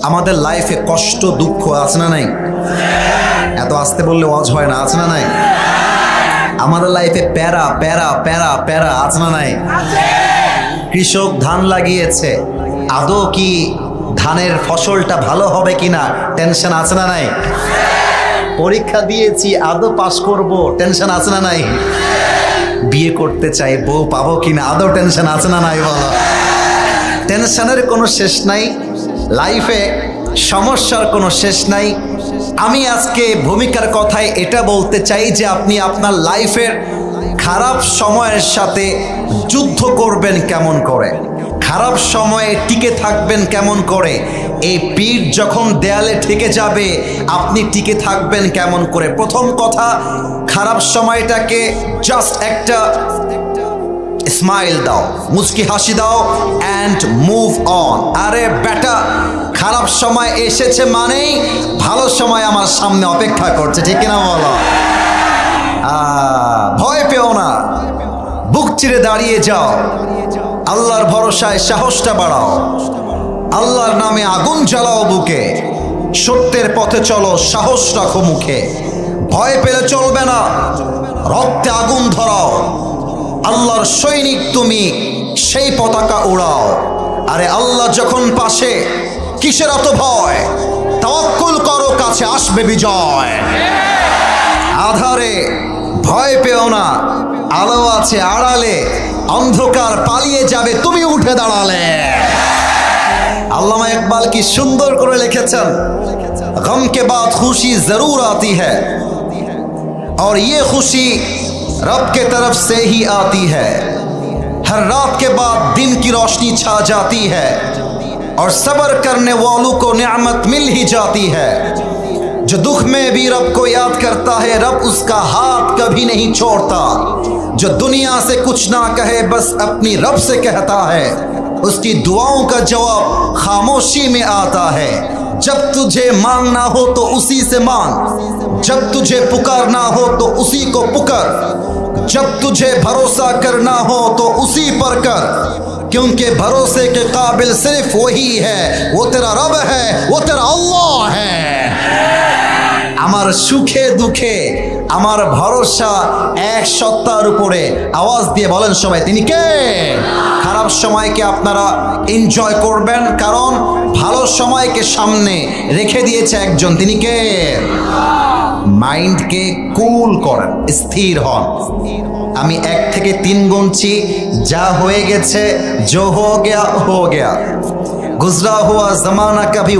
আমাদের লাইফে কষ্ট দুঃখ আছে না নাই? এত আস্তে বললে ওয়াজ হয় না, আছে না নাই? আমাদের লাইফে প্যারা প্যারা প্যারা প্যারা আছে না নাই? কৃষক ধান লাগিয়েছে, আদৌ কি ধানের ফসলটা ভালো হবে কিনা টেনশন আছে না নাই? পরীক্ষা দিয়েছি, আদৌ পাস করব, টেনশন আছে না নাই? বিয়ে করতে চাই, বউ পাবো কিনা, আদৌ টেনশন আছে না নাই? বলো, টেনশনের কোনো শেষ নাই, লাইফে সমস্যার কোনো শেষ নাই। আমি আজকে ভূমিকার কথায় এটা বলতে চাই যে আপনি আপনার লাইফের খারাপ সময়ের সাথে যুদ্ধ করবেন কেমন করে, খারাপ সময়ে টিকে থাকবেন কেমন করে, এই পিঠ যখন দেয়ালে ঠেকে যাবে আপনি টিকে থাকবেন কেমন করে। প্রথম কথা, খারাপ সময়টাকে জাস্ট একটা স্মাইল দাও, মুচকি হাসি দাও অ্যান্ড মুভ অন। আরে বেটা, খারাপ সময় এসেছে মানেই ভালো সময় আমার সামনে অপেক্ষা করছে, ঠিক কিনা বলো? ভয় পেও না, বুক চিরে দাঁড়িয়ে যাও, আল্লাহর ভরসায় সাহসটা বাড়াও, আল্লাহর নামে আগুন জ্বালাও বুকে, সত্যের পথে চলো, সাহস রাখো মুখে, ভয় পেলে চলবে না, রক্তে আগুন ধরাও, আল্লাহর সৈনিক তুমি, সেই পতাকা উড়াও। আরে আল্লাহ যখন পাশে, কিসের এত ভয়? তাওয়াক্কুল করো, কাছে আসবে বিজয়। আধারে ভয় পেও না, আলো আছে আড়ালে, অন্ধকার পালিয়ে যাবে তুমি উঠে দাঁড়ালে। আল্লামা ইকবাল কি সুন্দর করে লিখেছেন, গম কে বাদ খুশি জরুর আতি হ্যায় और ये खुशी रब के तरफ से ही आती है, हर रात के बाद दिन की रोशनी छा जाती है और सब्र करने वालों को नेमत मिल ही जाती है। जो दुख में भी रब को याद करता है, रब उसका हाथ कभी नहीं छोड़ता। जो दुनिया से कुछ ना कहे, बस अपनी रब से कहता है, उसकी दुआओं का जवाब खामोशी में आता है। जब तुझे मांगना हो तो उसी से मांग, जब तुझे पुकारना हो तो उसी को पुकार, जब तुझे भरोसा करना हो तो उसी पर कर, क्योंकि भरोसे के काबिल सिर्फ वही है, वो तेरा रब है, वो तेरा अल्लाह है। আমার সুখে দুঃখে আমার ভরসা এক সত্তার উপরে। আওয়াজ দিয়ে বলেন সবাই, তিনি কে? খারাপ সময়কে আপনারা এনজয় করবেন, কারণ ভালো সময়কে সামনে রেখে দিয়েছে একজন, তিনি কে? মাইন্ডকে কুল করেন, স্থির হন। আমি 1 থেকে 3 গুনছি, যা হয়ে গেছে, জো হো গয়া, গুজরা হুয়া জমানা কভি